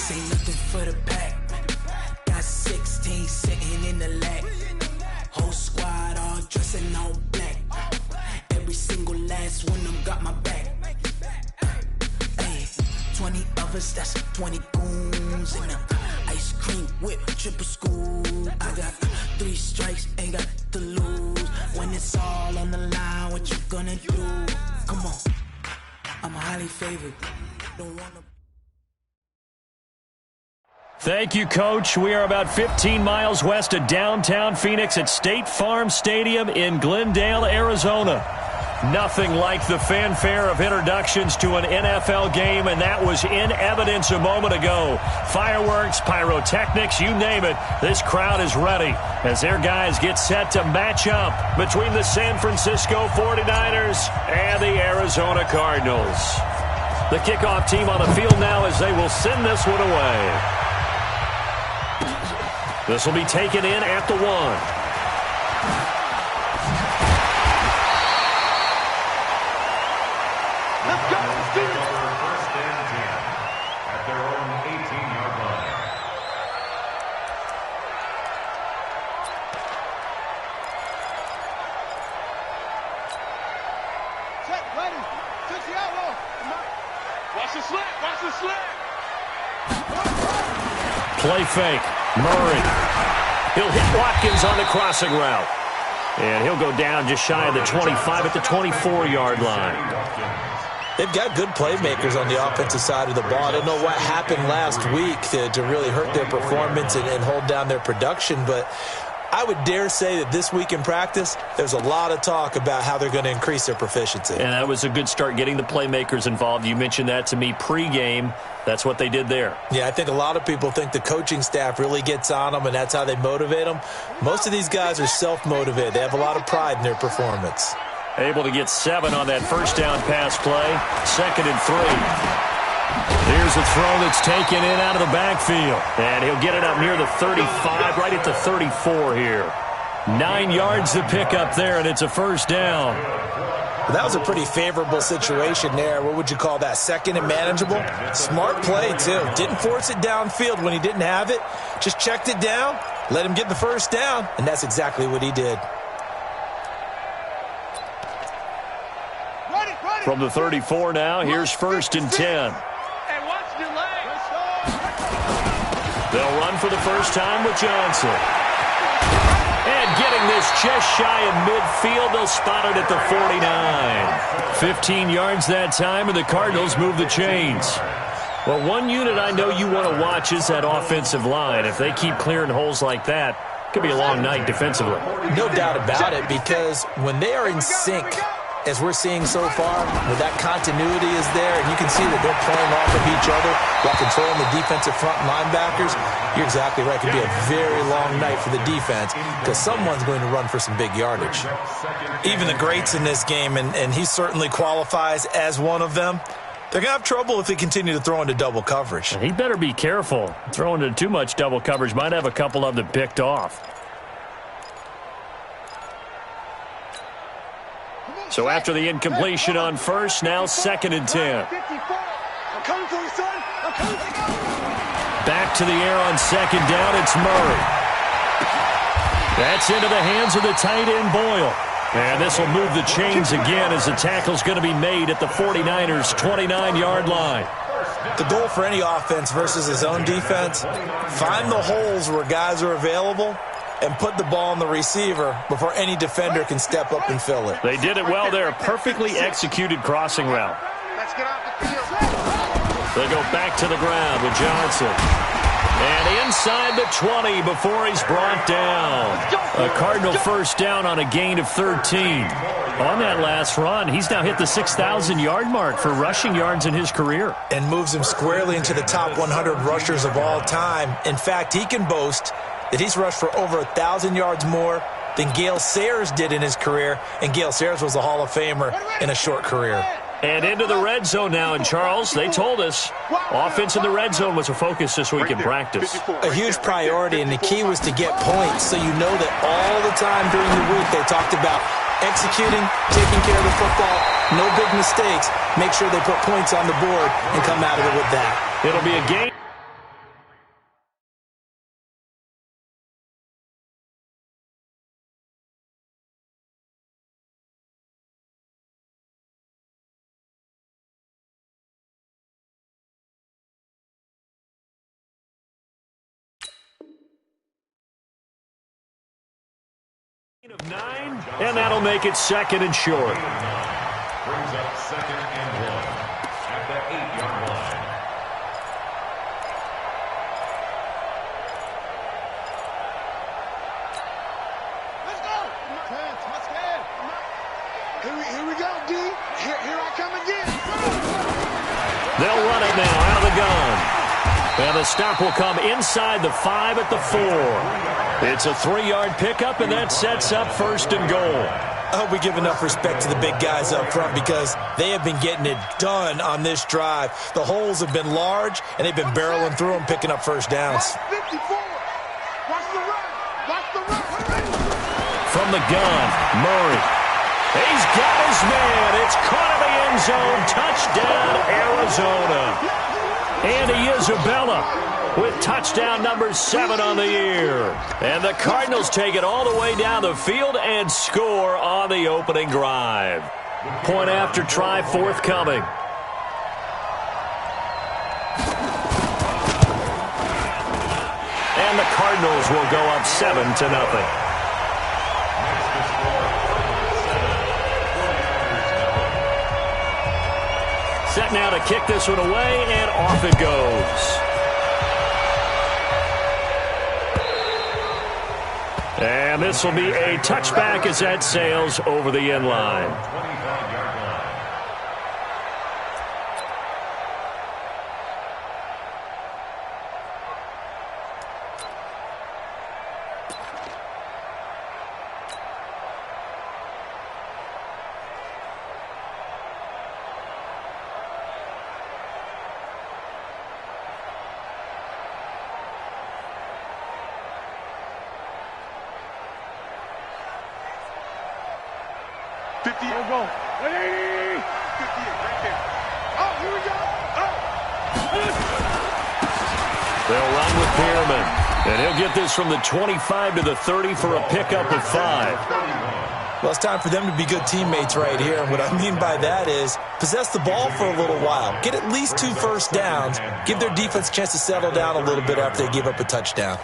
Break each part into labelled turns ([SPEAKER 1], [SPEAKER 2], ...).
[SPEAKER 1] This ain't nothing for the pack. Got 16 sitting in the lap. Whole squad all dressing all black. Every single last one of them got my back. Hey, 20 of us, that's 20 goons in a ice cream whip, triple scoop. I got 3 strikes, ain't got to lose. When it's all on the line, what you gonna do? Come on, I'm highly favored. Don't wanna.
[SPEAKER 2] Thank you, Coach. We are about 15 miles west of downtown Phoenix at State Farm Stadium in Glendale, Arizona. Nothing like the fanfare of introductions to an NFL game, and that was in evidence a moment ago. Fireworks, pyrotechnics, you name it. This crowd is ready as their guys get set to match up between the San Francisco 49ers and the Arizona Cardinals. The kickoff team on the field now as they will send this one away. This will be taken in at the 1. Play fake. Murray. He'll hit Watkins on the crossing route. And he'll go down just shy of the 25 at the 24-yard line.
[SPEAKER 3] They've got good playmakers on the offensive side of the ball. I don't know what happened last week to really hurt their performance and hold down their production, but I would dare say that this week in practice, there's a lot of talk about how they're going to increase their proficiency.
[SPEAKER 2] And that was a good start, getting the playmakers involved. You mentioned that to me pregame. That's what they did there.
[SPEAKER 3] Yeah, I think a lot of people think the coaching staff really gets on them, and that's how they motivate them. Most of these guys are self-motivated. They have a lot of pride in their performance.
[SPEAKER 2] Able to get 7 on that first down pass play. 2nd and 3. Here's a throw that's taken in out of the backfield. And he'll get it up near the 35, right at the 34 here. 9 yards to pick up there, and it's a first down.
[SPEAKER 3] Well, that was a pretty favorable situation there. What would you call that? 2nd and manageable? Smart play, too. Didn't force it downfield when he didn't have it. Just checked it down, let him get the first down, and that's exactly what he did.
[SPEAKER 2] From the 34 now, here's 1st and 10. They'll run for the first time with Johnson. And getting this just shy of midfield, they'll spot it at the 49. 15 yards that time, and the Cardinals move the chains. Well, one unit I know you want to watch is that offensive line. If they keep clearing holes like that, it could be a long night defensively.
[SPEAKER 3] No doubt about it, because when they are in sync, as we're seeing so far, where that continuity is there, and you can see that they're playing off of each other while controlling the defensive front linebackers, you're exactly right. It could be a very long night for the defense because someone's going to run for some big yardage. Even the greats in this game, and he certainly qualifies as one of them, they're going to have trouble if they continue to throw into double coverage.
[SPEAKER 2] He better be careful. Throwing into too much double coverage might have a couple of them picked off. So after the incompletion on first, now 2nd and 10. Back to the air on 2nd down, it's Murray. That's into the hands of the tight end, Boyle. And this will move the chains again as the tackle's going to be made at the 49ers' 29-yard line.
[SPEAKER 3] The goal for any offense versus his own defense, find the holes where guys are available and put the ball on the receiver before any defender can step up and fill it.
[SPEAKER 2] They did it well there. Perfectly executed crossing route. They go back to the ground with Johnson. And inside the 20 before he's brought down. A Cardinal first down on a gain of 13. On that last run, he's now hit the 6,000-yard mark for rushing yards in his career.
[SPEAKER 3] And moves him squarely into the top 100 rushers of all time. In fact, he can boast that he's rushed for over 1,000 yards more than Gale Sayers did in his career, and Gale Sayers was a Hall of Famer in a short career.
[SPEAKER 2] And into the red zone now, and Charles, they told us offense in the red zone was a focus this week in practice.
[SPEAKER 3] A huge priority, and the key was to get points, so you know that all the time during the week they talked about executing, taking care of the football, no big mistakes, make sure they put points on the board and come out of it with that.
[SPEAKER 2] It'll be a game. 9, and that'll make it 2nd and short.
[SPEAKER 4] Brings up 2nd and 1 at the 8-yard line.
[SPEAKER 5] Let's go. Here we go, D. Here I come again.
[SPEAKER 2] They'll run it now out of the gun. And the stop will come inside the 5 at the 4. It's a 3-yard pickup, and that sets up 1st and goal.
[SPEAKER 3] I hope we give enough respect to the big guys up front because they have been getting it done on this drive. The holes have been large, and they've been barreling through them, picking up 1st downs.
[SPEAKER 5] 54. Watch the run. Watch the run.
[SPEAKER 2] From the gun, Murray. He's got his man. It's caught in the end zone. Touchdown, Arizona. Andy Isabella with touchdown number 7 on the year. And the Cardinals take it all the way down the field and score on the opening drive. Point after try forthcoming. And the Cardinals will go up 7-0. Set now to kick this one away, and off it goes. And this will be a touchback as that sails over the end line.
[SPEAKER 4] 25-yard line.
[SPEAKER 2] They'll run with Pearman. And he'll get this from the 25 to the 30 for a pickup of 5.
[SPEAKER 3] Well, it's time for them to be good teammates right here. And what I mean by that is possess the ball for a little while. Get at least 2 first downs. Give their defense a chance to settle down a little bit after they give up a touchdown.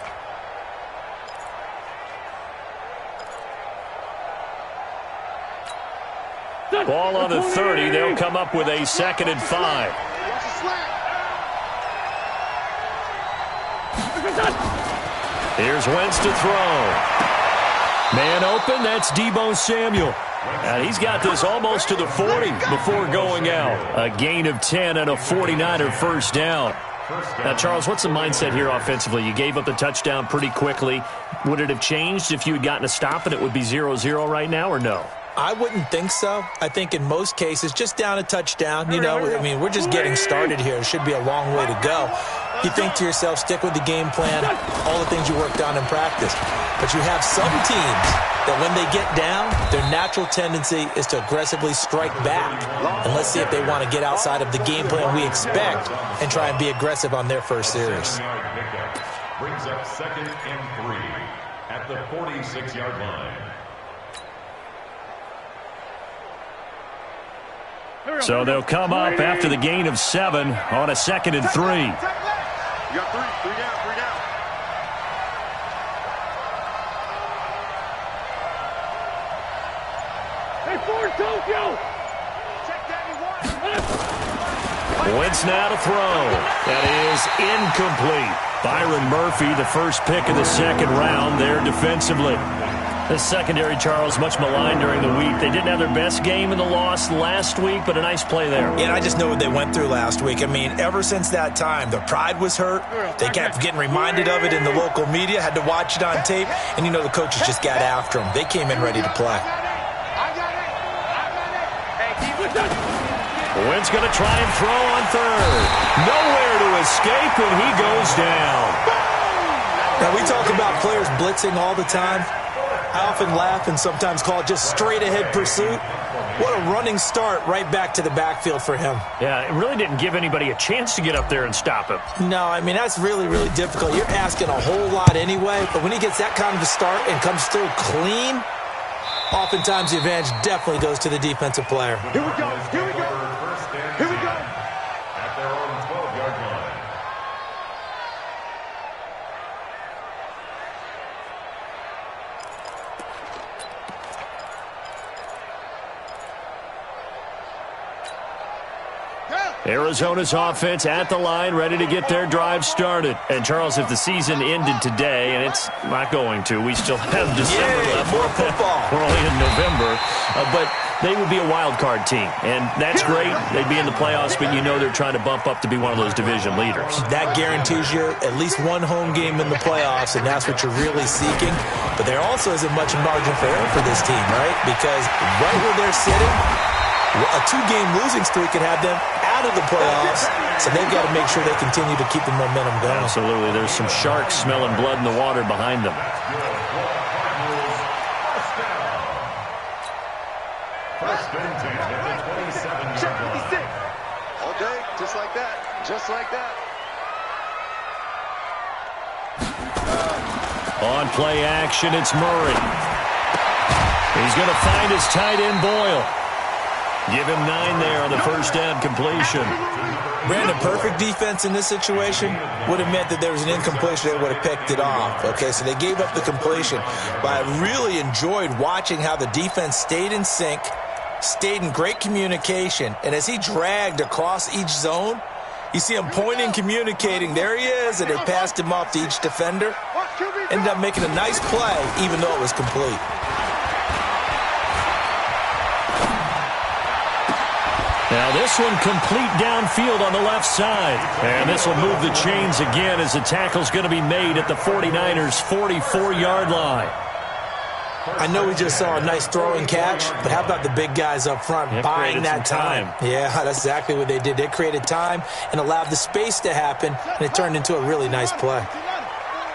[SPEAKER 2] Ball on the 30. They'll come up with a 2nd and 5. Here's Wentz to throw. Man open, that's Deebo Samuel. And he's got this almost to the 40 before going out. A gain of 10 and a 49er first down. Now, Charles, what's the mindset here offensively? You gave up the touchdown pretty quickly. Would it have changed if you had gotten a stop and it would be 0-0 right now, or no?
[SPEAKER 3] I wouldn't think so. I think in most cases, just down a touchdown, you know, I mean, we're just getting started here. It should be a long way to go. You think to yourself, stick with the game plan, all the things you worked on in practice. But you have some teams that when they get down, their natural tendency is to aggressively strike back. And let's see if they want to get outside of the game plan we expect and try and be aggressive on their first series.
[SPEAKER 4] Brings up 2nd and 3 at the 46-yard line.
[SPEAKER 2] So they'll come up after the gain of 7 on a 2nd and 3.
[SPEAKER 5] You got 3 down. Hey, Ford, Tokyo! Check that,
[SPEAKER 2] Wentz now to throw. That is incomplete. Byron Murphy, the first pick of the 2nd round there defensively. The secondary, Charles, much maligned during the week. They didn't have their best game in the loss last week, but a nice play there.
[SPEAKER 3] Yeah, and I just know what they went through last week. I mean, ever since that time, their pride was hurt. They kept getting reminded of it in the local media, had to watch it on tape, and you know the coaches just got after them. They came in ready to play.
[SPEAKER 2] Wentz going to try and throw on 3rd. Nowhere to escape, and he goes down.
[SPEAKER 3] Now, we talk about players blitzing all the time. I often laugh and sometimes call it just straight-ahead pursuit. What a running start right back to the backfield for him.
[SPEAKER 2] Yeah, it really didn't give anybody a chance to get up there and stop him.
[SPEAKER 3] No, I mean, that's really, really difficult. You're asking a whole lot anyway, but when he gets that kind of a start and comes through clean, oftentimes the advantage definitely goes to the defensive player.
[SPEAKER 5] Here we go. Here we go. Here we go.
[SPEAKER 4] At their own 12-yard line.
[SPEAKER 2] Arizona's offense at the line, ready to get their drive started. And, Charles, if the season ended today, and it's not going to, we still have December left.
[SPEAKER 3] More football.
[SPEAKER 2] We're only in November. But they would be a wild card team. And that's great. They'd be in the playoffs, but you know they're trying to bump up to be one of those division leaders.
[SPEAKER 3] That guarantees you at least one home game in the playoffs, and that's what you're really seeking. But there also isn't much margin for error for this team, right? Because right where they're sitting, a 2-game losing streak could have them out of the playoffs, so they've got to make sure they continue to keep the momentum going.
[SPEAKER 2] Absolutely. There's some sharks smelling blood in the water behind them.
[SPEAKER 4] First and 10 at the 27-yard line.
[SPEAKER 5] Okay, just like that. Just like that.
[SPEAKER 2] On play action, it's Murray. He's going to find his tight end, Boyle. Give him 9 there on the first down completion.
[SPEAKER 3] Brandon, perfect defense in this situation would have meant that there was an incompletion. They would have picked it off. Okay, so they gave up the completion. But I really enjoyed watching how the defense stayed in sync, stayed in great communication, and as he dragged across each zone, you see him pointing, communicating. There he is, and they passed him off to each defender. Ended up making a nice play, even though it was complete.
[SPEAKER 2] Now this one complete downfield on the left side. And this will move the chains again as the tackle's going to be made at the 49ers' 44-yard line.
[SPEAKER 3] I know we just saw a nice throwing catch, but how about the big guys up front buying that time? Yeah, that's exactly what they did. They created time and allowed the space to happen, and it turned into a really nice play.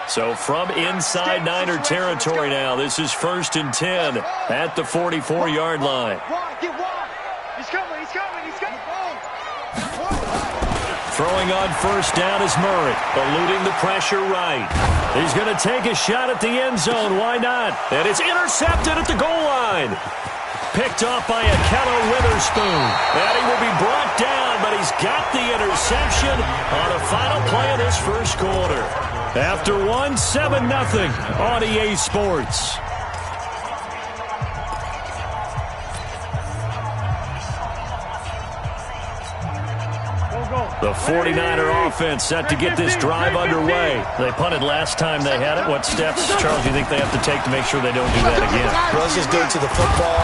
[SPEAKER 2] So from inside Niner territory now, this is 1st and 10 at the 44-yard line.
[SPEAKER 5] He's coming, he's coming, he's coming.
[SPEAKER 2] Throwing on first down is Murray, eluding the pressure right. He's going to take a shot at the end zone. Why not? And it's intercepted at the goal line. Picked off by Akello Witherspoon. And he will be brought down, but he's got the interception on the final play of this first quarter. After 7-0 on EA Sports. The 49er offense set to get this drive underway. They punted last time they had it. What steps, Charles, do you think they have to take to make sure they don't do that again?
[SPEAKER 3] Well, let's just go to the football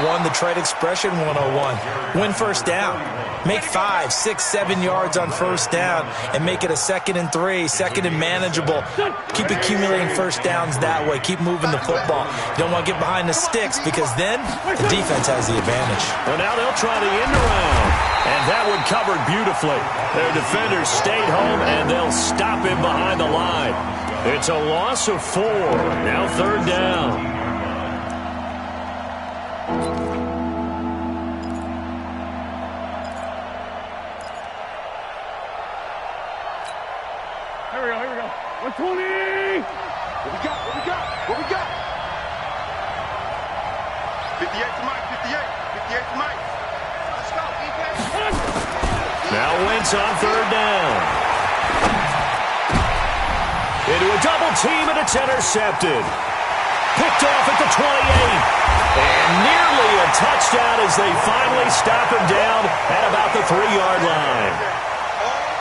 [SPEAKER 3] 101, the trade expression 101. Win first down. Make 5, 6, 7 yards on first down and make it a 2nd and 3, 2nd and manageable. Keep accumulating first downs that way. Keep moving the football. You don't want to get behind the sticks because then the defense has the advantage.
[SPEAKER 2] Well, now they'll try the end around. And that one covered beautifully. Their defenders stayed home, and they'll stop him behind the line. It's a loss of 4. Now 3rd down.
[SPEAKER 5] Here we go. 120. What we got? 58 to Mike, 58 to Mike. Let's go, defense.
[SPEAKER 2] Now Wentz on 3rd down. Into a double team, and it's intercepted. Picked off at the 28. And nearly a touchdown as they finally stop him down at about the 3-yard line.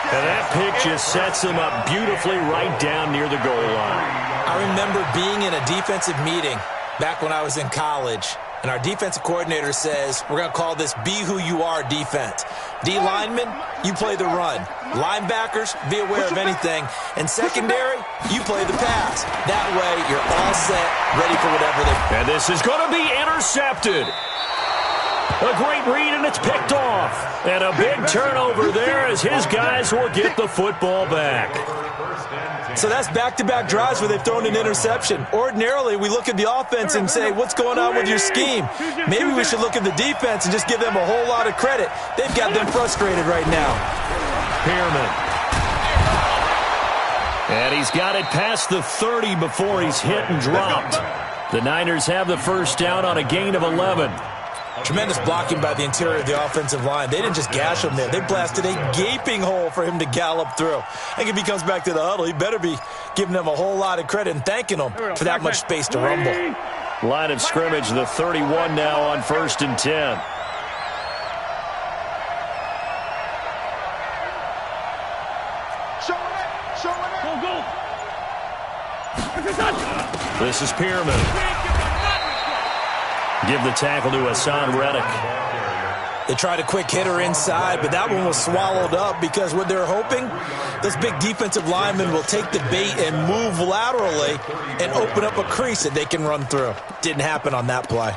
[SPEAKER 2] And that pick just sets him up beautifully right down near the goal line.
[SPEAKER 3] I remember being in a defensive meeting back when I was in college, and our defensive coordinator says, we're going to call this Be Who You Are defense. D linemen, you play the run. Linebackers, be aware of anything. And secondary, you play the pass. That way, you're all set, ready for whatever they...
[SPEAKER 2] And this is going to be intercepted. A great read, and it's picked off. And a big turnover there as his guys will get the football back.
[SPEAKER 3] So that's back-to-back drives where they've thrown an interception. Ordinarily, we look at the offense and say, what's going on with your scheme? Maybe we should look at the defense and just give them a whole lot of credit. They've got them frustrated right now.
[SPEAKER 2] Pearman. And he's got it past the 30 before he's hit and dropped. The Niners have the first down on a gain of 11.
[SPEAKER 3] Tremendous blocking by the interior of the offensive line. They didn't just gash him there. They blasted a gaping hole for him to gallop through. I think if he comes back to the huddle, he better be giving them a whole lot of credit and thanking them for that much space to rumble.
[SPEAKER 2] Line of scrimmage, the 31 now on 1st and 10. This is Pierman. Give the tackle to Hassan Reddick.
[SPEAKER 3] They tried a quick hitter inside, but that one was swallowed up because what they're hoping, this big defensive lineman will take the bait and move laterally and open up a crease that they can run through. Didn't happen on that play.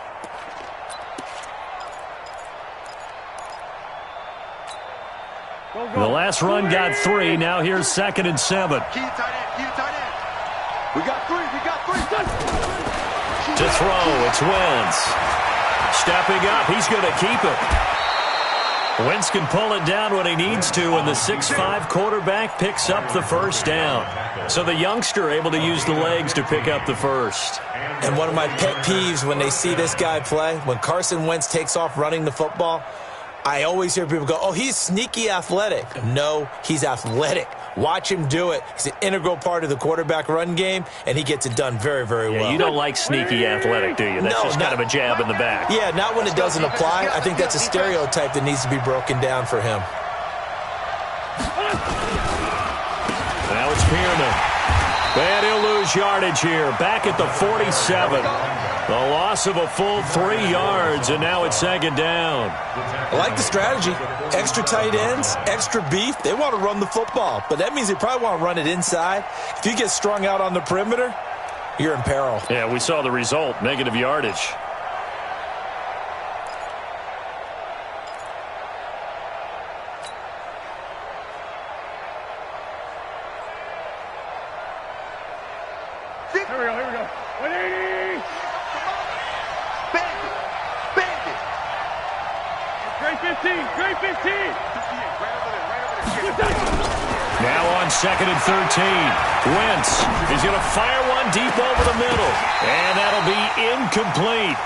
[SPEAKER 2] The last run got 3. Now here's 2nd and 7.
[SPEAKER 5] Key tight end, key tight end. We got 3, we got 3.
[SPEAKER 2] To throw, it's Wentz. Stepping up, he's going to keep it. Wentz can pull it down when he needs to, and the 6'5" quarterback picks up the first down. So the youngster able to use the legs to pick up the first.
[SPEAKER 3] And one of my pet peeves when they see this guy play, when Carson Wentz takes off running the football, I always hear people go, oh, he's sneaky athletic. No, he's athletic. Watch him do it. He's an integral part of the quarterback run game, and he gets it done very, very well.
[SPEAKER 2] You don't like sneaky athletic, do you? That's just kind of a jab in the back.
[SPEAKER 3] Yeah, not when it doesn't apply. I think that's a stereotype that needs to be broken down for him.
[SPEAKER 2] Now it's Pierman. And he'll lose yardage here. Back at the 47. The loss of a full 3 yards, and now it's 2nd down.
[SPEAKER 3] I like the strategy. Extra tight ends, extra beef. They want to run the football, but that means they probably want to run it inside. If you get strung out on the perimeter, you're in peril.
[SPEAKER 2] Yeah, we saw the result, negative yardage.
[SPEAKER 5] Here we go, here we go. 180. Bandit. Great 15, great 15.
[SPEAKER 2] Now on 2nd and 13. Wentz is going to fire one deep over the middle. And that'll be incomplete.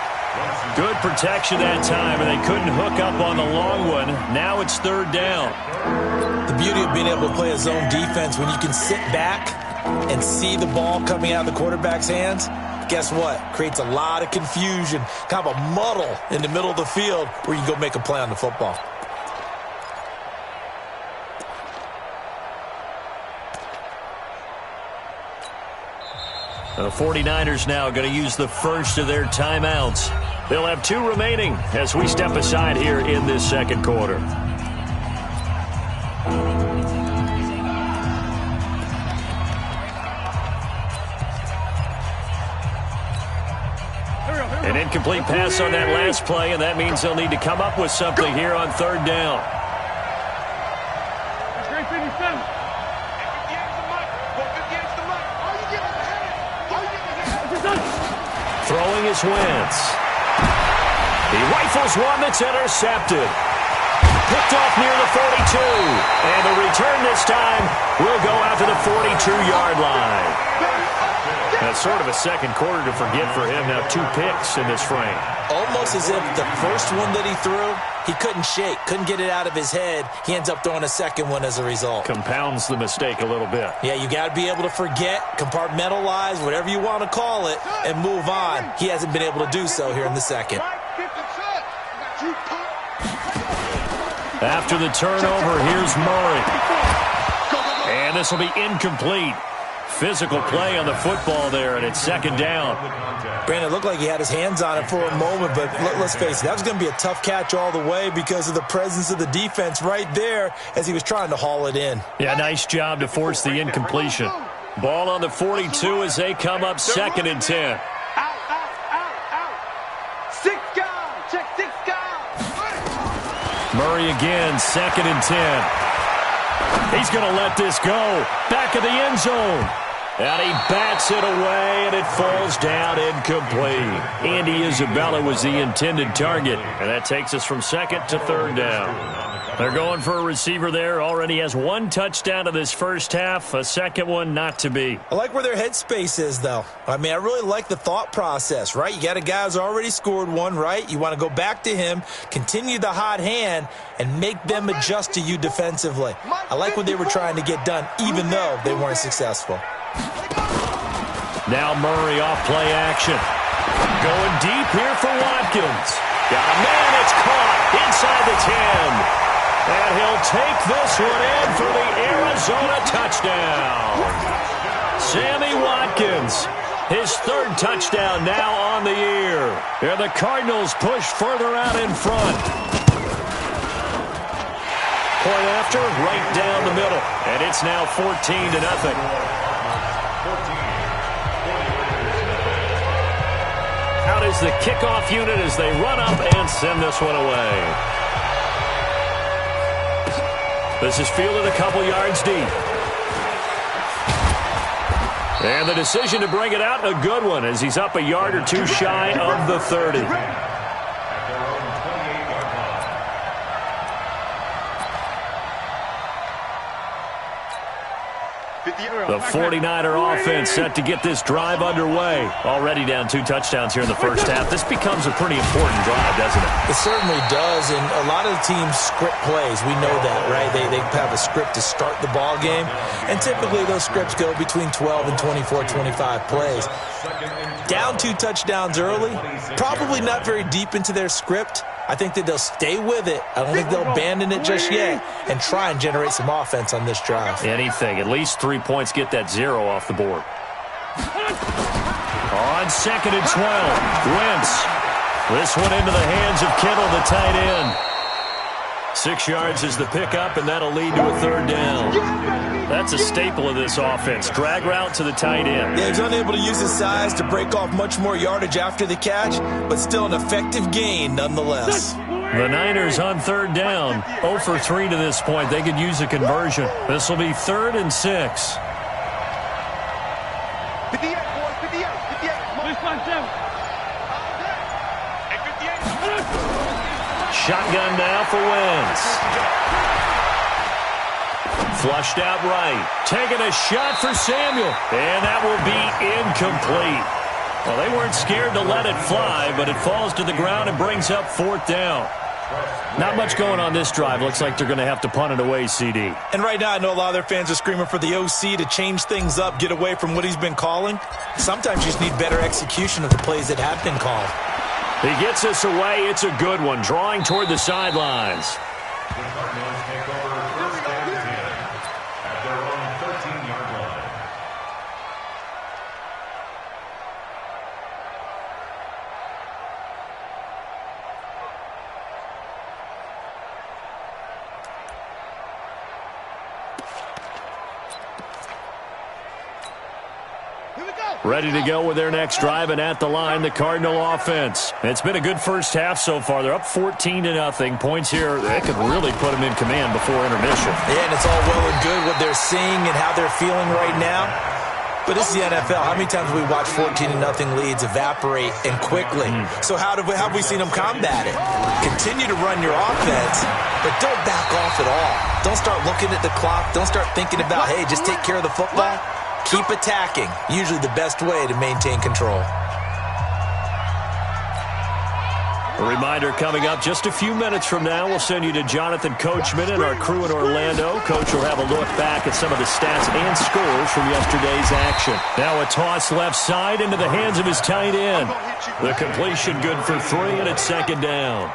[SPEAKER 2] Good protection that time, and they couldn't hook up on the long one. Now it's 3rd down.
[SPEAKER 3] The beauty of being able to play a zone defense when you can sit back and see the ball coming out of the quarterback's hands, guess what? Creates a lot of confusion, kind of a muddle in the middle of the field where you can go make a play on the football.
[SPEAKER 2] The 49ers now going to use the first of their timeouts. They'll have 2 remaining as we step aside here in this 2nd quarter. An incomplete pass on that last play, and that means they'll need to come up with something here on 3rd down.
[SPEAKER 5] Great 57.
[SPEAKER 2] Throwing is Wentz. He rifles one that's intercepted. Picked off near the 42. And the return this time will go out to the 42-yard line. That's sort of a 2nd quarter to forget for him. Now 2 picks in this frame.
[SPEAKER 3] Almost as if the first one that he threw, he couldn't shake, couldn't get it out of his head. He ends up throwing a 2nd one as a result.
[SPEAKER 2] Compounds the mistake a little bit.
[SPEAKER 3] Yeah, you got to be able to forget, compartmentalize, whatever you want to call it, and move on. He hasn't been able to do so here in the 2nd.
[SPEAKER 2] After the turnover, here's Murray. And this will be incomplete. Physical play on the football there, and it's 2nd down.
[SPEAKER 3] Brandon, it looked like he had his hands on it for a moment, but let's face it, that was going to be a tough catch all the way because of the presence of the defense right there as he was trying to haul it in.
[SPEAKER 2] Yeah, nice job to force the incompletion. Ball on the 42 as they come up 2nd and 10.
[SPEAKER 5] Out. 6 guys, check 6 guys.
[SPEAKER 2] Murray again, 2nd and 10. He's going to let this go. Back of the end zone. And he bats it away, and it falls down incomplete. Andy Isabella was the intended target, and that takes us from 2nd to 3rd down. They're going for a receiver there. Already has 1 touchdown in this first half, a 2nd one not to be.
[SPEAKER 3] I like where their headspace is, though. I mean, I really like the thought process, right? You got a guy who's already scored 1, right? You want to go back to him, continue the hot hand, and make them adjust to you defensively. I like what they were trying to get done, even though they weren't successful.
[SPEAKER 2] Now Murray off play action. Going deep here for Watkins. Got a man, it's caught inside the 10. And he'll take this one in for the Arizona touchdown. Sammy Watkins, his third touchdown now on the year. And the Cardinals push further out in front. Point after, right down the middle. And it's now 14-0. Out is the kickoff unit as they run up and send this one away. This is fielded a couple yards deep. And the decision to bring it out, a good one, as he's up a yard or two shy of the 30. The 49er offense set to get this drive underway. Already down 2 touchdowns here in the first half. This becomes a pretty important drive, doesn't it?
[SPEAKER 3] It certainly does, and a lot of the teams script plays. We know that, right? They have a script to start the ball game, and typically those scripts go between 12 and 24, 25 plays. Down 2 touchdowns early, probably not very deep into their script. I think that they'll stay with it. I don't think they'll abandon it just yet and try and generate some offense on this drive.
[SPEAKER 2] Anything. At least 3 points, get that 0 off the board. On 2nd and 12, Wentz. This one into the hands of Kittle, the tight end. 6 yards is the pickup, and that'll lead to a 3rd down. That's a staple of this offense. Drag route to the tight end.
[SPEAKER 3] Yeah, he's unable to use his size to break off much more yardage after the catch, but still an effective gain nonetheless.
[SPEAKER 2] The Niners on 3rd down. 0 for 3 to this point. They could use a conversion. This will be 3rd and 6. Shotgun now for Wentz. Flushed out right. Taking a shot for Samuel. And that will be incomplete. Well, they weren't scared to let it fly, but it falls to the ground and brings up 4th down. Not much going on this drive. Looks like they're going to have to punt it away, CD.
[SPEAKER 3] And right now, I know a lot of their fans are screaming for the OC to change things up, get away from what he's been calling. Sometimes you just need better execution of the plays that have been called.
[SPEAKER 2] He gets this away. It's a good one. Drawing toward the sidelines.
[SPEAKER 4] The Cardinals take over 1st and 10 at their own 13-yard line.
[SPEAKER 2] Ready to go with their next drive, and at the line, the Cardinal offense. It's been a good first half so far. They're up 14-0. Points here, they could really put them in command before intermission.
[SPEAKER 3] Yeah, and it's all well and good what they're seeing and how they're feeling right now. But this is the NFL. How many times have we watched 14-0 leads evaporate and quickly? So how have we seen them combat it? Continue to run your offense, but don't back off at all. Don't start looking at the clock. Don't start thinking about, hey, just take care of the football. Keep attacking. Usually the best way to maintain control.
[SPEAKER 2] A reminder coming up just a few minutes from now. We'll send you to Jonathan Coachman and our crew in Orlando. Coach will have a look back at some of the stats and scores from yesterday's action. Now a toss left side into the hands of his tight end. The completion good for 3, and it's 2nd down.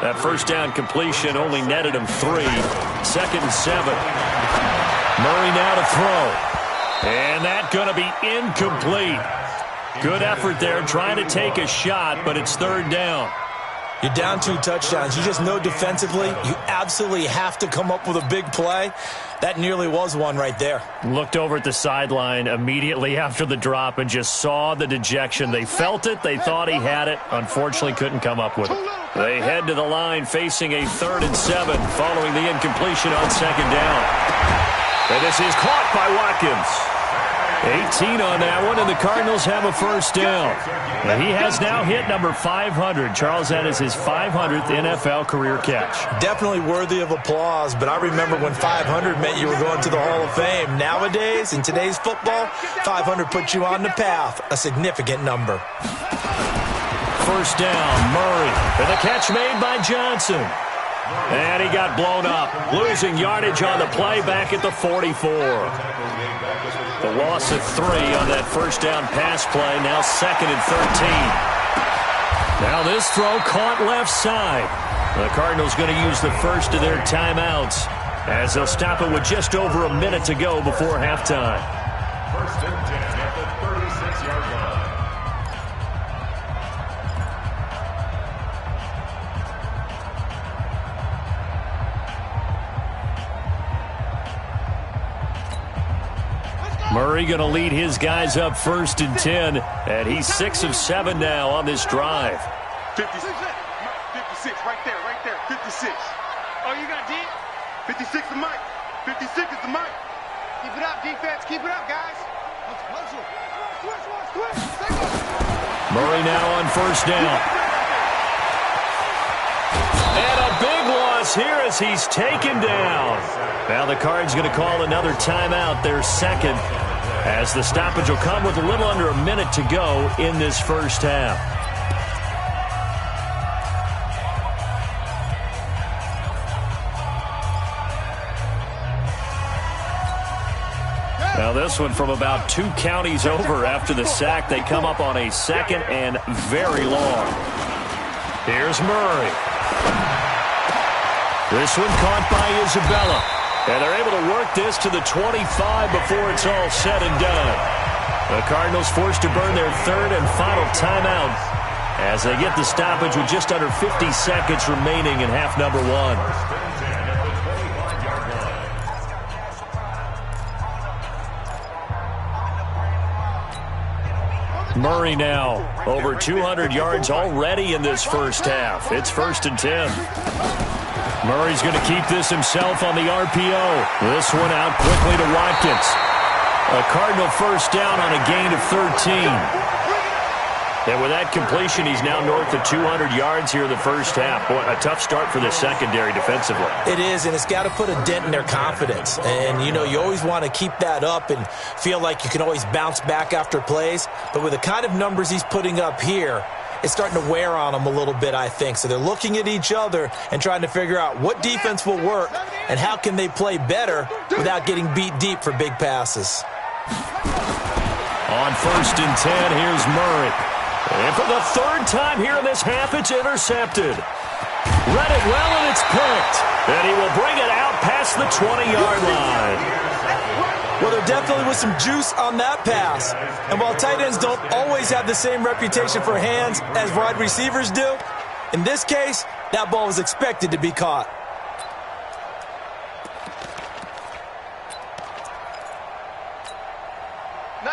[SPEAKER 2] That first down completion only netted him 3. 2nd and 7. Murray now to throw. And that's going to be incomplete. Good effort there, trying to take a shot, but it's 3rd down.
[SPEAKER 3] You're down 2 touchdowns. You just know defensively you absolutely have to come up with a big play. That nearly was one right there.
[SPEAKER 2] Looked over at the sideline immediately after the drop and just saw the dejection. They felt it. They thought he had it. Unfortunately, couldn't come up with it. They head to the line facing a 3rd and 7 following the incompletion on 2nd down. And this is caught by Watkins. 18 on that one, and the Cardinals have a first down. And he has now hit number 500. Charles, that is his 500th NFL career catch.
[SPEAKER 3] Definitely worthy of applause, but I remember when 500 meant you were going to the Hall of Fame. Nowadays, in today's football, 500 puts you on the path, a significant number.
[SPEAKER 2] First down, Murray. And the catch made by Johnson. And he got blown up, losing yardage on the play back at the 44. The loss of 3 on that first down pass play, now 2nd and 13. Now this throw caught left side. The Cardinals going to use the first of their timeouts as they'll stop it with just over a minute to go before halftime.
[SPEAKER 4] 6-yard line.
[SPEAKER 2] Murray going to lead his guys up 1st and 10, and he's 6 of 7 now on this drive.
[SPEAKER 5] 56, right there, 56. Oh, you got deep? 56 is Mike. 56 is the Mike. Keep it up, defense. Keep it up, guys.
[SPEAKER 2] Murray now on 1st down. And a big loss here as he's taken down. Now the Cards going to call another timeout, their 2nd, as the stoppage will come with a little under a minute to go in this first half. Now this one from about 2 counties over after the sack. They come up on a 2nd and very long. Here's Murray. This one caught by Isabella. And they're able to work this to the 25 before it's all said and done. The Cardinals forced to burn their 3rd and final timeout as they get the stoppage with just under 50 seconds remaining in half number 1. Murray now over 200 yards already in this first half. It's 1st and 10. Murray's going to keep this himself on the RPO. This one out quickly to Watkins. A Cardinal 1st down on a gain of 13. And with that completion, he's now north of 200 yards here in the first half. Boy, a tough start for the secondary defensively.
[SPEAKER 3] It is, and it's got to put a dent in their confidence. And, you know, you always want to keep that up and feel like you can always bounce back after plays. But with the kind of numbers he's putting up here, it's starting to wear on them a little bit, I think. So they're looking at each other and trying to figure out what defense will work and how can they play better without getting beat deep for big passes.
[SPEAKER 2] On 1st and 10, here's Murray. And for the 3rd time here in this half, it's intercepted. Read it well, and it's picked. And he will bring it out past the 20-yard line.
[SPEAKER 3] Well, there definitely was some juice on that pass. And while tight ends don't always have the same reputation for hands as wide receivers do, in this case, that ball was expected to be caught.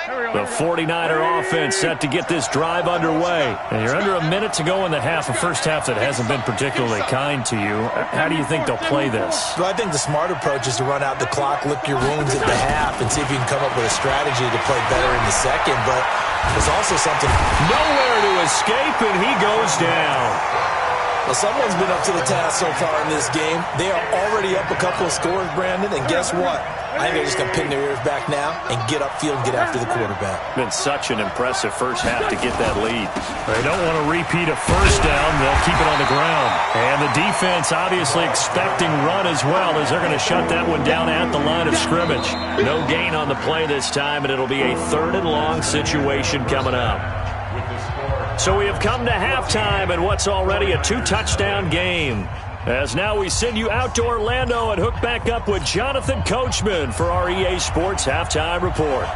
[SPEAKER 2] The 49er offense set to get this drive underway. And you're under a minute to go in the half, a first half that hasn't been particularly kind to you. How do you think they'll play this?
[SPEAKER 3] Well, I think the smart approach is to run out the clock, lick your wounds at the half, and see if you can come up with a strategy to play better in the second. But there's also something.
[SPEAKER 2] Nowhere to escape, and he goes down.
[SPEAKER 3] Well, someone's been up to the task so far in this game. They are already up a couple of scores, Brandon, and guess what? I think they're just going to pin their ears back now and get upfield and get after the quarterback.
[SPEAKER 2] Been such an impressive first half to get that lead. They don't want to repeat a first down. They'll keep it on the ground. And the defense obviously expecting run as well, as they're going to shut that one down at the line of scrimmage. No gain on the play this time, and it'll be a 3rd and long situation coming up. So we have come to halftime in what's already a 2-touchdown game. As now we send you out to Orlando and hook back up with Jonathan Coachman for our EA Sports Halftime Report.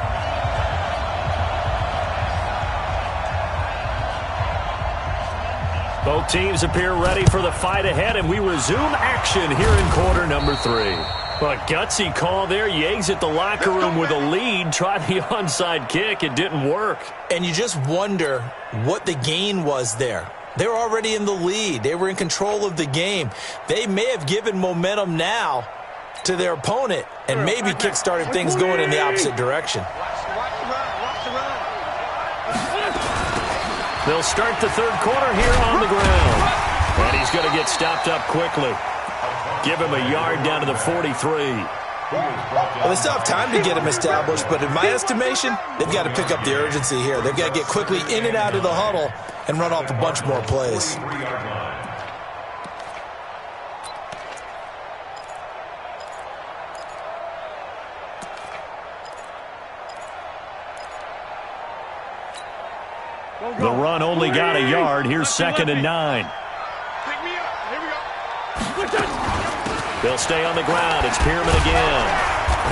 [SPEAKER 2] Both teams appear ready for the fight ahead, and we resume action here in quarter number 3. But gutsy call there. You exit the locker room with a lead. Tried the onside kick. It didn't work.
[SPEAKER 3] And you just wonder what the gain was there. They were already in the lead. They were in control of the game. They may have given momentum now to their opponent and maybe kick-started things going in the opposite direction.
[SPEAKER 2] They'll start the 3rd quarter here on the ground. And he's going to get stopped up quickly. Give him a yard down to the 43.
[SPEAKER 3] Well, they still have time to get him established, but in my estimation, they've got to pick up the urgency here. They've got to get quickly in and out of the huddle and run off a bunch more plays.
[SPEAKER 2] The run only got a yard. Here's 2nd and 9. They'll stay on the ground. It's Pierman again.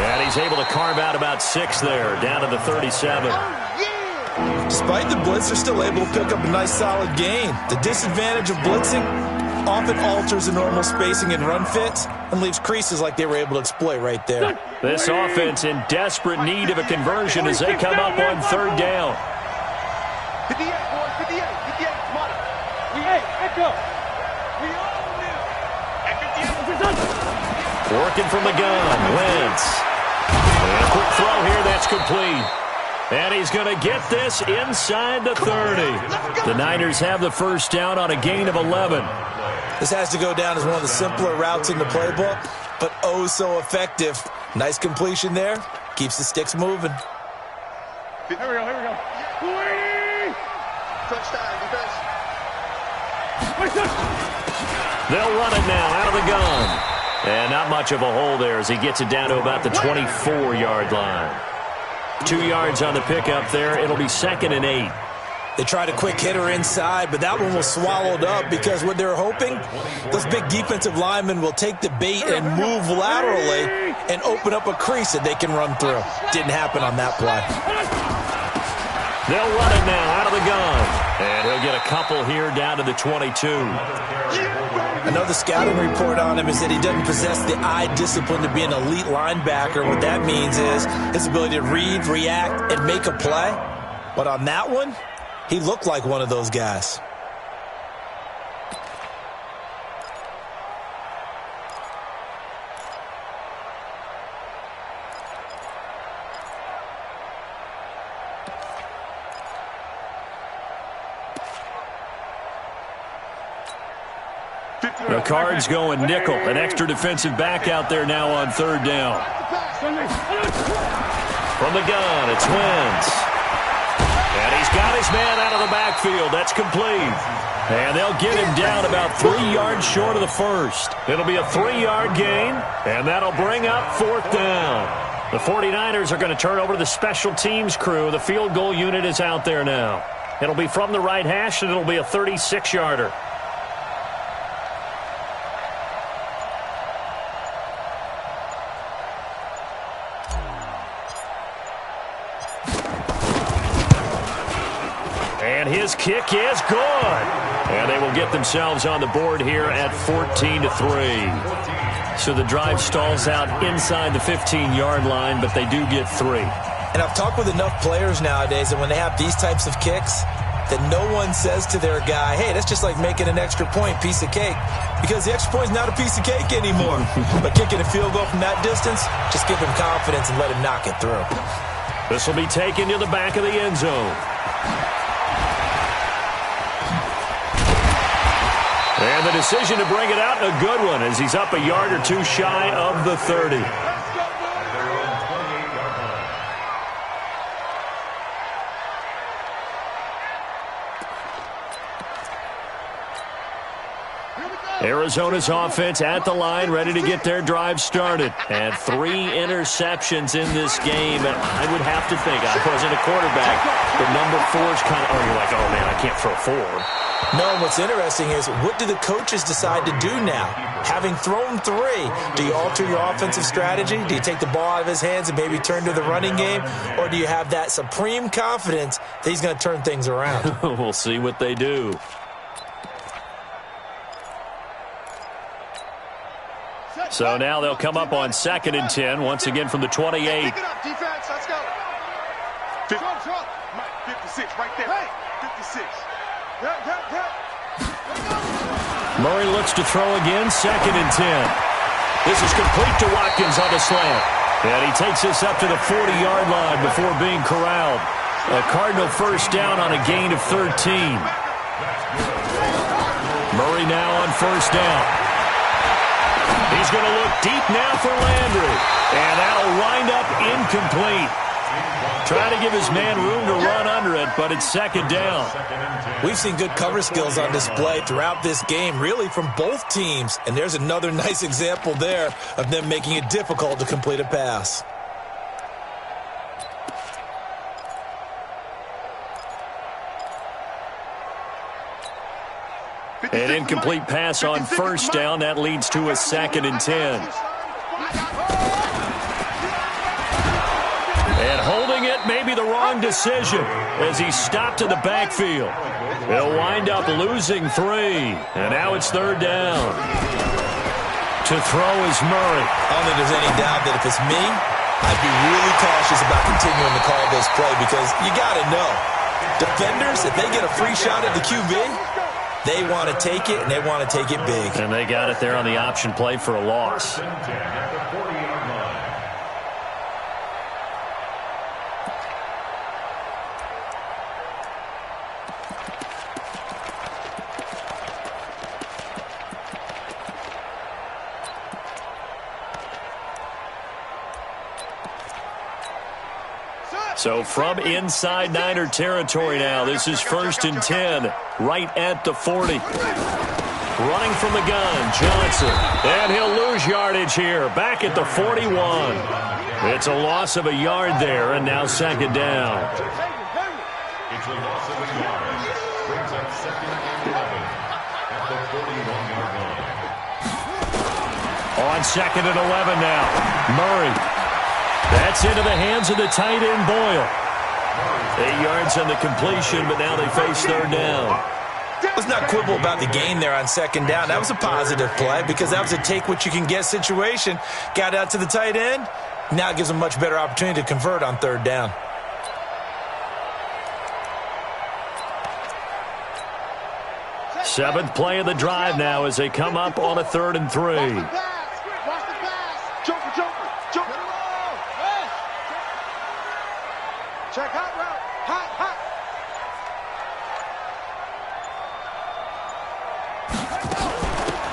[SPEAKER 2] And he's able to carve out about 6 there, down to the 37.
[SPEAKER 3] Despite the blitz, they're still able to pick up a nice solid gain. The disadvantage of blitzing often alters the normal spacing and run fits and leaves creases like they were able to exploit right there.
[SPEAKER 2] This offense in desperate need of a conversion as they come up on third down.
[SPEAKER 5] 58, boys, 58, 58, money. Let's go. We all knew. At 58.
[SPEAKER 2] Working from the gun, Wentz. And a quick throw here, that's complete. And he's going to get this inside the 30. The Niners have the first down on a gain of 11.
[SPEAKER 3] This has to go down as one of the simpler routes in the playbook, but oh so effective. Nice completion there. Keeps the sticks moving.
[SPEAKER 5] Here we go. Touchdown, defense.
[SPEAKER 2] They'll run it now out of the gun. And not much of a hole there as he gets it down to about the 24-yard line. 2 yards on the pickup there. It'll be 2nd and 8.
[SPEAKER 3] They tried a quick hitter inside, but that one was swallowed up because what they're hoping, those big defensive linemen will take the bait and move laterally and open up a crease that they can run through. Didn't happen on that play.
[SPEAKER 2] They'll run it now out of the gun. And he'll get a couple here down to the 22.
[SPEAKER 3] Another scouting report on him is that he doesn't possess the eye discipline to be an elite linebacker. What that means is his ability to read, react, and make a play. But on that one, he looked like one of those guys.
[SPEAKER 2] The Cards going nickel. An extra defensive back out there now on third down. From the gun, it's Wentz. And he's got his man out of the backfield. That's complete. And they'll get him down about 3 yards short of the first. It'll be a 3-yard gain, and that'll bring up 4th down. The 49ers are going to turn over to the special teams crew. The field goal unit is out there now. It'll be from the right hash, and it'll be a 36-yarder. And his kick is good. And they will get themselves on the board here at 14-3. So the drive stalls out inside the 15-yard line, but they do get 3.
[SPEAKER 3] And I've talked with enough players nowadays that when they have these types of kicks, that no one says to their guy, hey, that's just like making an extra point, piece of cake. Because the extra point is not a piece of cake anymore. But kicking a field goal from that distance, just give him confidence and let him knock it through.
[SPEAKER 2] This will be taken to the back of the end zone. And the decision to bring it out, a good one, as he's up a yard or two shy of the 30. Arizona's offense at the line, ready to get their drive started. And 3 interceptions in this game. And I would have to think, I wasn't a quarterback, but number 4 is kind of, you're like, oh, man, I can't throw 4.
[SPEAKER 3] No, what's interesting is what do the coaches decide to do now? Having thrown 3, do you alter your offensive strategy? Do you take the ball out of his hands and maybe turn to the running game? Or do you have that supreme confidence that he's going to turn things around?
[SPEAKER 2] We'll see what they do. So now they'll come up on 2nd and 10, once again from the 28.
[SPEAKER 5] Pick it up, defense. Let's go. 56, right there. 56.
[SPEAKER 2] Murray looks to throw again, 2nd and 10. This is complete to Watkins on the slant. And he takes this up to the 40-yard line before being corralled. A Cardinal first down on a gain of 13. Murray now on first down. He's going to look deep now for Landry. And that'll wind up incomplete. Trying to give his man room to run under it, but it's 2nd down.
[SPEAKER 3] We've seen good cover skills on display throughout this game, really from both teams. And there's another nice example there of them making it difficult to complete a pass.
[SPEAKER 2] An incomplete pass on first down. That leads to a 2nd and 10. And holding it, maybe the wrong wrong decision as he stopped in the backfield. He'll wind up losing 3, and now it's 3rd down. To throw is Murray.
[SPEAKER 3] I don't think there's any doubt that if it's me, I'd be really cautious about continuing to call this play because you got to know, defenders, if they get a free shot at the QB, they want to take it, and they want to take it big.
[SPEAKER 2] And they got it there on the option play for a loss. So from inside Niner territory now, this is 1st and 10, right at the 40. Running from the gun, Johnson. And he'll lose yardage here, back at the 41. It's a loss of a yard there, and now 2nd down.
[SPEAKER 4] It's a loss of a yard. Brings up 2nd and 11 at the 41-yard line.
[SPEAKER 2] On 2nd and 11 now, Murray. That's into the hands of the tight end, Boyle. 8 yards on the completion, but now they face 3rd down.
[SPEAKER 3] Let's not quibble about the gain there on 2nd down. That was a positive play because that was a take-what-you-can-get situation. Got out to the tight end. Now it gives them a much better opportunity to convert on 3rd down.
[SPEAKER 2] Seventh play of the drive now as they come up on a 3rd and 3.
[SPEAKER 5] Check hot route. Hot.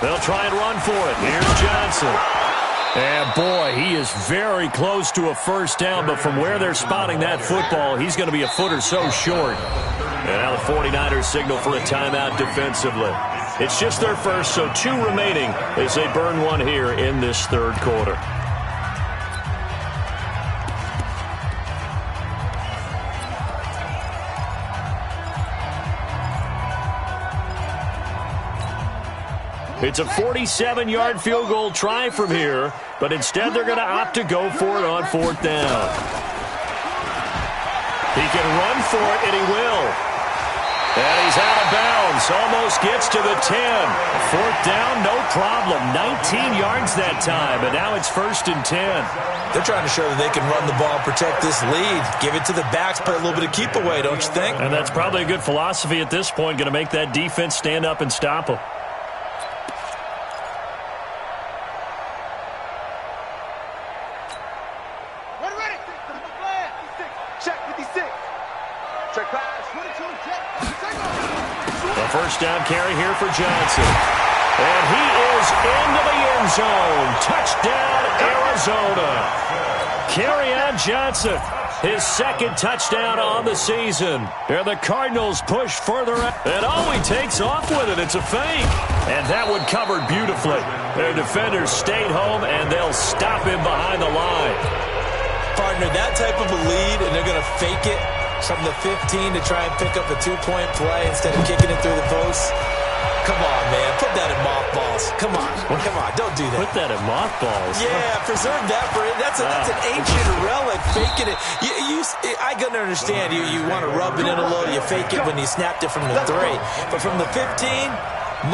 [SPEAKER 2] They'll try and run for it. Here's Johnson. And, boy, he is very close to a 1st down, but from where they're spotting that football, he's going to be a foot or so short. And now the 49ers signal for a timeout defensively. It's just their first, so 2 remaining as they burn 1 here in this 3rd quarter. It's a 47-yard field goal try from here, but instead they're going to opt to go for it on 4th down. He can run for it, and he will. And he's out of bounds. Almost gets to the 10. 4th down, no problem. 19 yards that time, and now it's 1st and 10.
[SPEAKER 3] They're trying to show that they can run the ball, protect this lead, give it to the backs, play a little bit of keep away, don't you think?
[SPEAKER 2] And that's probably a good philosophy at this point, going to make that defense stand up and stop them. First down carry here for Johnson. And he is into the end zone. Touchdown, Arizona. Kerryon Johnson, his 2nd touchdown on the season. And the Cardinals push further out. And he takes off with it. It's a fake. And that one covered beautifully. Their defenders stayed home, and they'll stop him behind the line.
[SPEAKER 3] Partner, that type of a lead, and they're going to fake it from the 15 to try and pick up a 2-point play instead of kicking it through the post. Come on, man. Put that in mothballs. Come on. Don't do that.
[SPEAKER 2] Put that in mothballs.
[SPEAKER 3] Yeah, preserve that for it. That's an ancient relic. Faking it. I can understand. You want to rub it in a little. You fake it when you snapped it from the 3. But from the 15,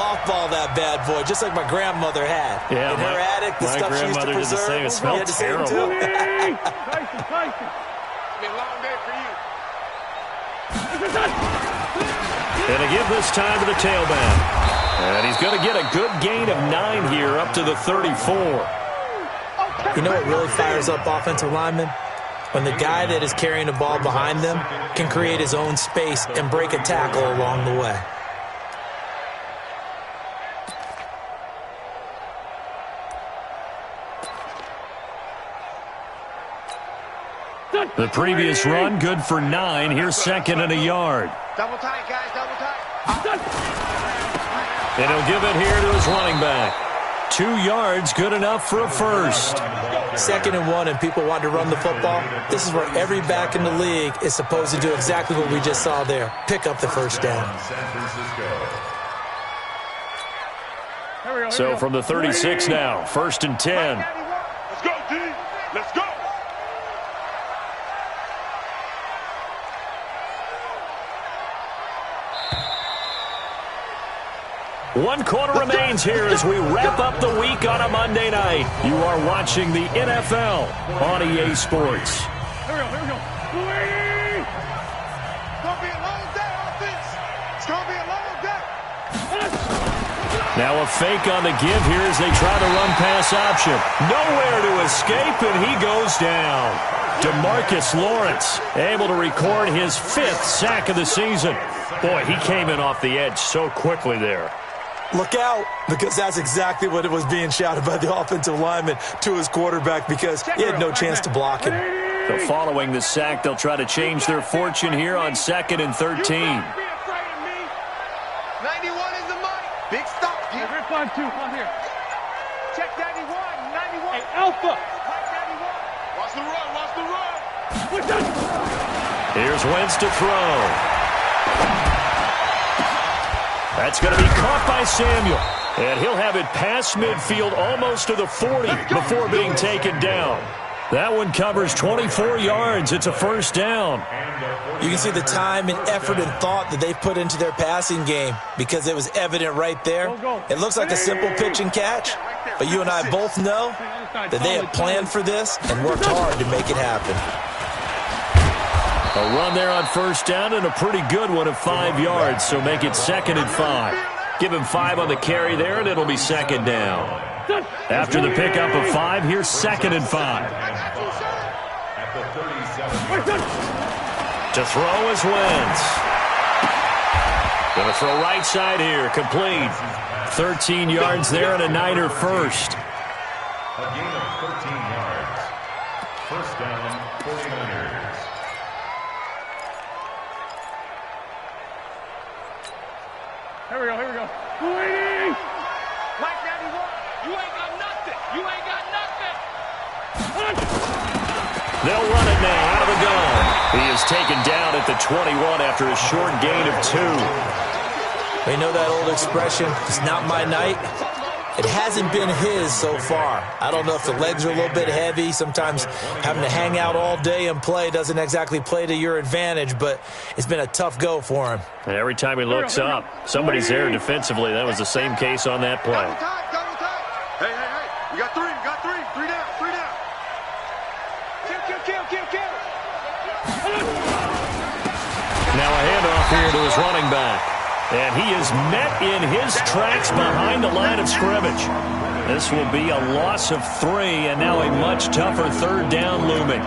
[SPEAKER 3] mothball that bad boy, just like my grandmother had.
[SPEAKER 2] Yeah,
[SPEAKER 3] in her attic, the stuff she used to preserve.
[SPEAKER 2] It smelled terrible.
[SPEAKER 5] Tyson. It's been a long day for you.
[SPEAKER 2] And to give this time to the tailback. And he's going to get a good gain of 9 here up to the 34.
[SPEAKER 3] You know what really fires up offensive linemen? When the guy that is carrying the ball behind them can create his own space and break a tackle along the way.
[SPEAKER 2] The previous run, good for 9. Here's 2nd and a yard.
[SPEAKER 5] Double tight, guys, double tight.
[SPEAKER 2] And he'll give it here to his running back. 2 yards, good enough for a first.
[SPEAKER 3] 2nd and 1, and people want to run the football. This is where every back in the league is supposed to do exactly what we just saw there. Pick up the first down.
[SPEAKER 2] So from the 36 now, 1st and 10.
[SPEAKER 5] Let's go, D. Let's go.
[SPEAKER 2] 1 quarter remains here as we wrap up the week on a Monday night. You are watching the NFL on EA Sports.
[SPEAKER 5] Here we go. It's going to be a long day, offense. It's going to be a long day.
[SPEAKER 2] Now a fake on the give here as they try the run-pass option. Nowhere to escape, and he goes down. DeMarcus Lawrence able to record his 5th sack of the season. Boy, he came in off the edge so quickly there.
[SPEAKER 3] Look out, because that's exactly what it was being shouted by the offensive lineman to his quarterback because he had no chance to block him.
[SPEAKER 2] So following the sack, they'll try to change their fortune here on 2nd and 13.
[SPEAKER 5] Be afraid of me. 91 is the money. Big stop. Here. 5-2. On here. Check 91. 91. Hey, Alpha. Mike 91. Watch the run. Watch the run.
[SPEAKER 2] Here's Wentz to throw. That's going to be caught by Samuel. And he'll have it past midfield almost to the 40 before being taken down. That one covers 24 yards. It's a first down.
[SPEAKER 3] You can see the time and effort and thought that they put into their passing game because it was evident right there. It looks like a simple pitch and catch, but you and I both know that they have planned for this and worked hard to make it happen.
[SPEAKER 2] A run there on first down and a pretty good one of 5 yards, so make it 2nd and 5. Give him 5 on the carry there, and it'll be 2nd down. After the pickup of 5, here's 2nd and 5. To throw is Wentz. Going to throw right side here, complete. 13 yards there and a Niner first.
[SPEAKER 4] A gain of 13 yards. First down, 49ers.
[SPEAKER 5] Here we go. Waiting! Mike 91, you ain't got nothing. You ain't got nothing.
[SPEAKER 2] They'll run it now out of the gun. He is taken down at the 21 after a short gain of 2.
[SPEAKER 3] We know that old expression, it's not my night. It hasn't been his so far. I don't know if the legs are a little bit heavy. Sometimes having to hang out all day and play doesn't exactly play to your advantage, but it's been a tough go for him.
[SPEAKER 2] And every time he looks up, somebody's there defensively. That was the same case on that play.
[SPEAKER 5] Double time. Hey. You got 3. Three down. Kill.
[SPEAKER 2] Now a handoff here to his running back. And he is met in his tracks behind the line of scrimmage. This will be a loss of 3, and now a much tougher 3rd down looming.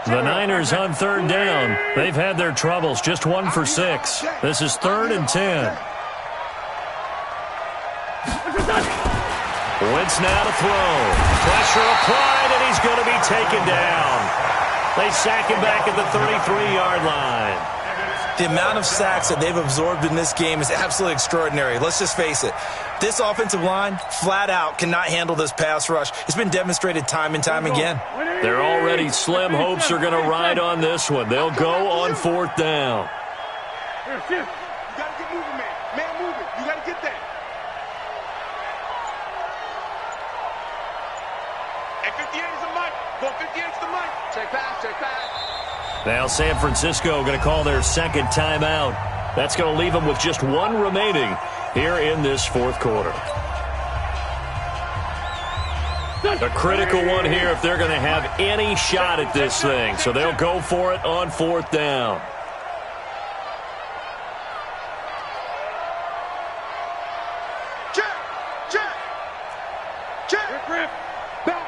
[SPEAKER 2] The Niners on 3rd down. They've had their troubles, just 1 for 6. This is 3rd and 10. Wentz now to throw. Pressure applied, and he's going to be taken down. They sack him back at the 33-yard line.
[SPEAKER 3] The amount of sacks that they've absorbed in this game is absolutely extraordinary. Let's just face it. This offensive line, flat out, cannot handle this pass rush. It's been demonstrated time and time again.
[SPEAKER 2] Their already slim hopes are going to ride on this one. They'll go on 4th down.
[SPEAKER 5] You got to get moving, man. Man moving. You got to get that. Hey, 58 is the mic. Go 58 is the mic. Check pass.
[SPEAKER 2] Now San Francisco going to call their 2nd timeout. That's going to leave them with just 1 remaining here in this 4th quarter. A critical one here if they're going to have any shot at this thing. So they'll go for it on 4th down.
[SPEAKER 5] Check. Rip. Back.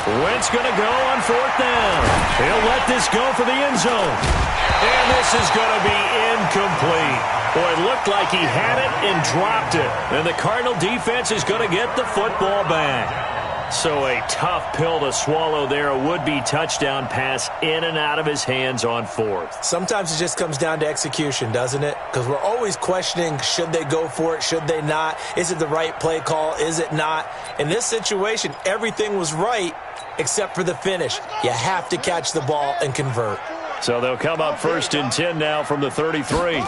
[SPEAKER 2] Wentz going to go on 4th down. He'll let this go for the end zone. And this is going to be incomplete. Boy, it looked like he had it and dropped it. And the Cardinal defense is going to get the football back. So a tough pill to swallow there. A would-be touchdown pass in and out of his hands on 4th.
[SPEAKER 3] Sometimes it just comes down to execution, doesn't it? Because we're always questioning, should they go for it, should they not? Is it the right play call, is it not? In this situation, everything was right except for the finish. You have to catch the ball and convert.
[SPEAKER 2] So they'll come up 1st and 10 now from the 33.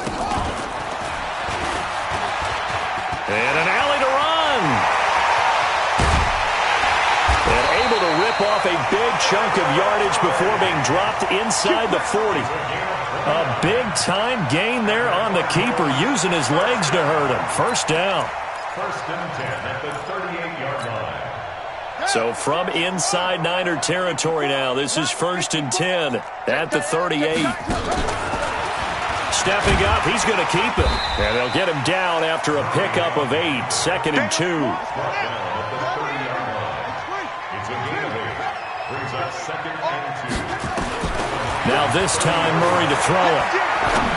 [SPEAKER 2] chip off a big chunk of yardage before being dropped inside the 40. A big-time gain there on the keeper, using his legs to hurt him. First down.
[SPEAKER 4] First and 10 at the 38-yard line.
[SPEAKER 2] So from inside Niner territory now, this is first and 10 at the 38. Stepping up, he's going to keep it. And they'll get him down after a pickup of 8, second and 2. Now this time, Murray to throw it.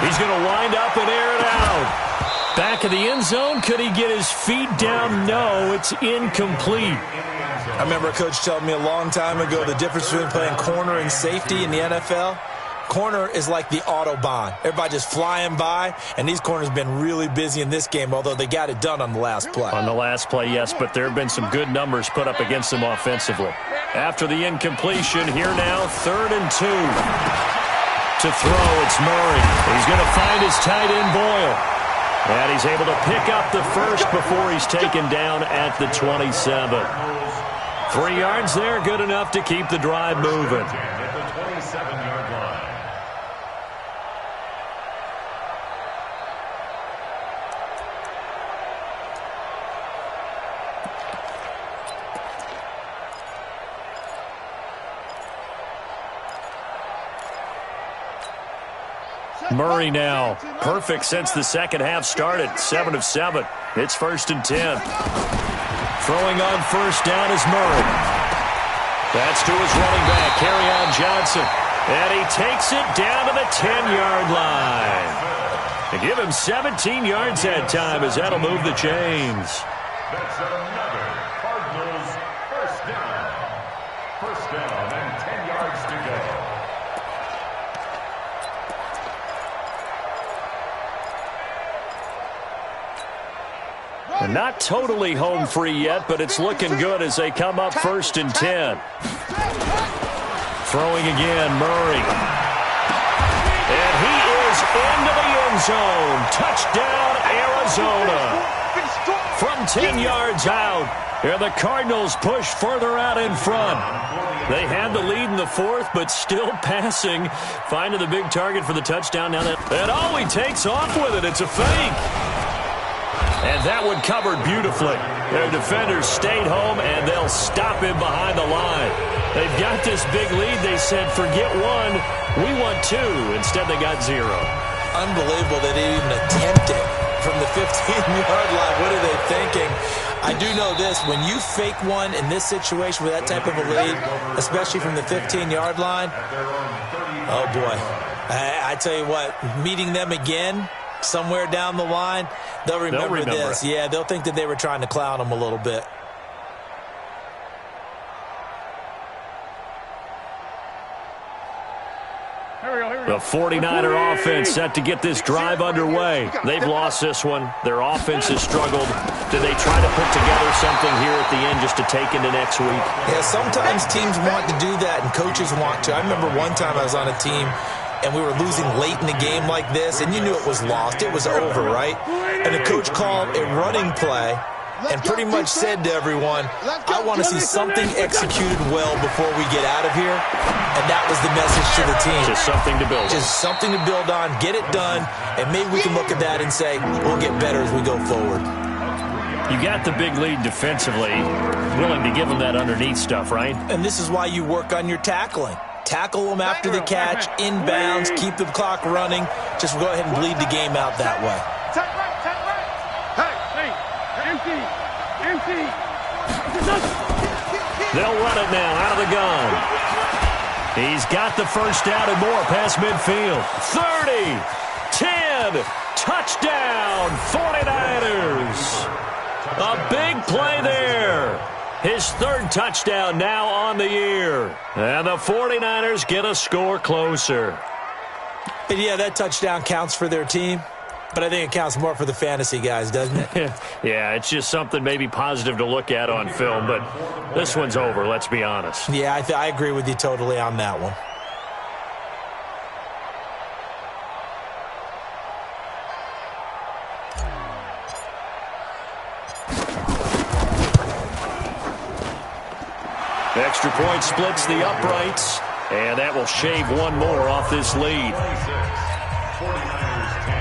[SPEAKER 2] He's going to wind up and air it out. Back of the end zone, could he get his feet down? No, it's incomplete.
[SPEAKER 3] I remember a coach telling me a long time ago the difference between playing corner and safety in the NFL. Corner is like the Autobahn. Everybody just flying by, and these corners have been really busy in this game, although they got it done on the last play.
[SPEAKER 2] On the last play, yes, but there have been some good numbers put up against them offensively. After the incompletion, here now, 3rd and 2. To throw, it's Murray. He's going to find his tight end, Boyle. And he's able to pick up the first before he's taken down at the 27. 3 yards there, good enough to keep the drive moving.
[SPEAKER 4] At the 27-yard line.
[SPEAKER 2] Murray now, perfect since the second half started, 7 of 7. It's first and 10. Throwing on first down is Murray. That's to his running back, Kerryon Johnson. And he takes it down to the 10-yard line. They give him 17 yards that time as that'll move the chains.
[SPEAKER 4] That's another Cardinals first down. First down and 10 yards to go.
[SPEAKER 2] And not totally home free yet, but it's looking good as they come up first and 10. Throwing again, Murray. And he is into the end zone. Touchdown, Arizona. From 10 yards out, here the Cardinals push further out in front. They had the lead in the 4th, but still passing. Finding the big target for the touchdown. Now that all he takes off with it, it's a fake. And that one covered beautifully. Their defenders stayed home, and they'll stop him behind the line. They've got this big lead. They said, forget 1, we want 2. Instead, they got 0.
[SPEAKER 3] Unbelievable that they even attempted from the 15-yard line. What are they thinking? I do know this. When you fake one in this situation with that type of a lead, especially from the 15-yard line, oh, boy. I tell you what, meeting them again somewhere down the line, they'll remember this. Yeah, they'll think that they were trying to clown them a little bit.
[SPEAKER 2] The 49er offense set to get this drive underway. They've lost this one. Their offense has struggled. Do they try to put together something here at the end just to take into next week?
[SPEAKER 3] Yeah, sometimes teams want to do that and coaches want to. I remember one time I was on a team and we were losing late in the game like this, and you knew it was lost. It was over, right? And the coach called a running play and pretty much said to everyone, I want to see something executed well before we get out of here. And that was the message to the team.
[SPEAKER 2] Just something to build on.
[SPEAKER 3] Just something to build on, get it done, and maybe we can look at that and say, we'll get better as we go forward.
[SPEAKER 2] You got the big lead defensively, willing to give them that underneath stuff, right?
[SPEAKER 3] And this is why you work on your tackling. Tackle them after the catch, inbounds, keep the clock running. Just go ahead and bleed the game out that way.
[SPEAKER 2] They'll run it now out of the gun. He's got the first down and more past midfield. 30, 10, touchdown, 49ers. A big play there. His 3rd touchdown now on the year. And the 49ers get a score closer.
[SPEAKER 3] And yeah, that touchdown counts for their team, but I think it counts more for the fantasy guys, doesn't it?
[SPEAKER 2] Yeah, it's just something maybe positive to look at on film, but this one's over, let's be honest.
[SPEAKER 3] Yeah, I agree with you totally on that one.
[SPEAKER 2] Extra point splits the uprights, and that will shave one more off this lead.
[SPEAKER 4] 49ers 10.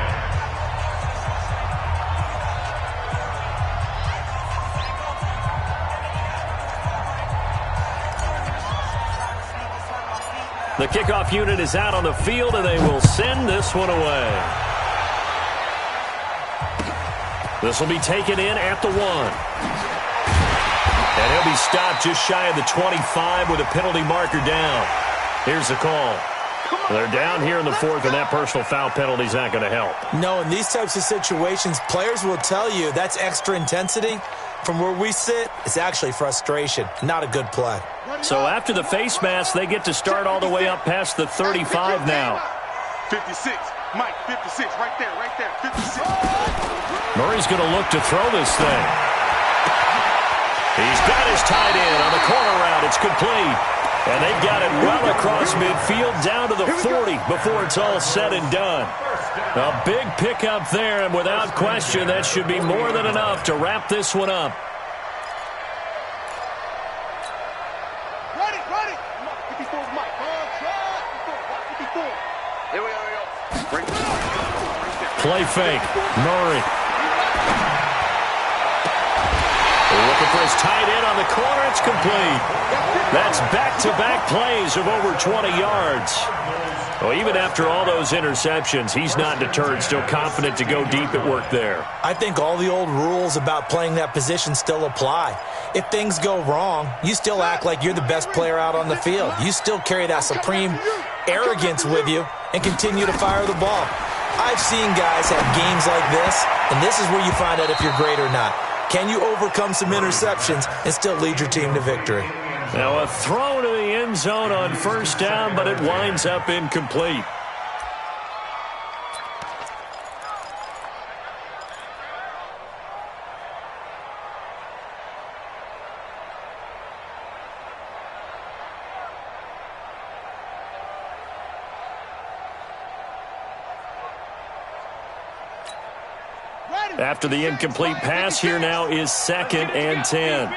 [SPEAKER 2] The kickoff unit is out on the field, and they will send this one away. This will be taken in at the 1. And he'll be stopped just shy of the 25 with a penalty marker down. Here's the call. They're down here in the 4th, and that personal foul penalty is not going to help.
[SPEAKER 3] No, in these types of situations, players will tell you that's extra intensity. From where we sit, it's actually frustration. Not a good play.
[SPEAKER 2] So after the face mask, they get to start all the way up past the 35 now.
[SPEAKER 5] 56. Mike, 56. Right there, 56.
[SPEAKER 2] Murray's going to look to throw this thing. He's got his tight end on the corner route. It's complete. And they've got it well across midfield down to the 40 before it's all said and done. A big pickup there, and without question, that should be more than enough to wrap this one up.
[SPEAKER 5] Ready. 54's Mike. 54. Here we go.
[SPEAKER 2] Play fake. Murray. Looking for his tight end on the corner. It's complete. That's back-to-back plays of over 20 yards. Well, even after all those interceptions, he's not deterred, still confident to go deep at work there.
[SPEAKER 3] I think all the old rules about playing that position still apply. If things go wrong, you still act like you're the best player out on the field. You still carry that supreme arrogance with you and continue to fire the ball. I've seen guys have games like this, and this is where you find out if you're great or not. Can you overcome some interceptions and still lead your team to victory?
[SPEAKER 2] Now a throw to the end zone on first down, but it winds up incomplete. After the incomplete pass, here now is 2nd and 10.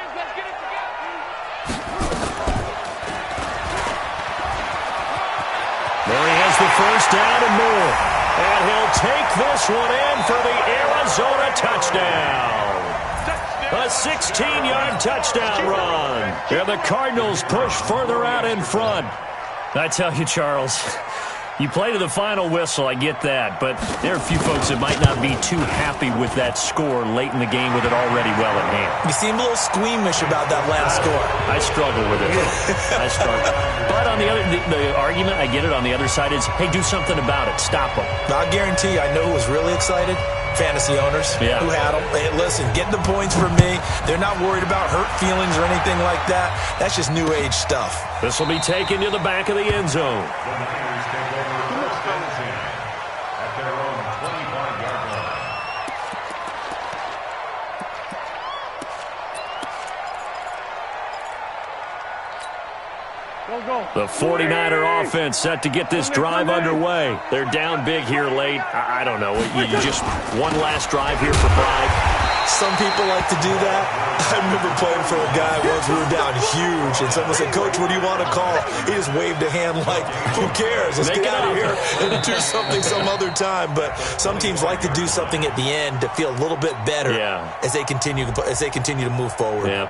[SPEAKER 2] Murray has the first down and more. And he'll take this one in for the Arizona touchdown. A 16-yard touchdown run. And the Cardinals push further out in front. I tell you, Charles, you play to the final whistle, I get that, but there are a few folks that might not be too happy with that score late in the game with it already well at hand.
[SPEAKER 3] You seem a little squeamish about that last score.
[SPEAKER 2] I struggle with it. I struggle. But on the argument, I get it, on the other side is, hey, do something about it. Stop them.
[SPEAKER 3] I guarantee you, I know who was really excited. Fantasy owners who had them. Hey, listen, get the points for me. They're not worried about hurt feelings or anything like that. That's just new age stuff.
[SPEAKER 2] This will be taken to the back of the end zone. The 49er offense set to get this drive underway. They're down big here late. I don't know. You just one last drive here for pride.
[SPEAKER 3] Some people like to do that. I remember playing for a guy once. We were down huge, and someone said, "Coach, what do you want to call?" He just waved a hand like, who cares? Let's get out of here and do something some other time. But some teams like to do something at the end to feel a little bit better as they continue to move forward.
[SPEAKER 2] Yeah.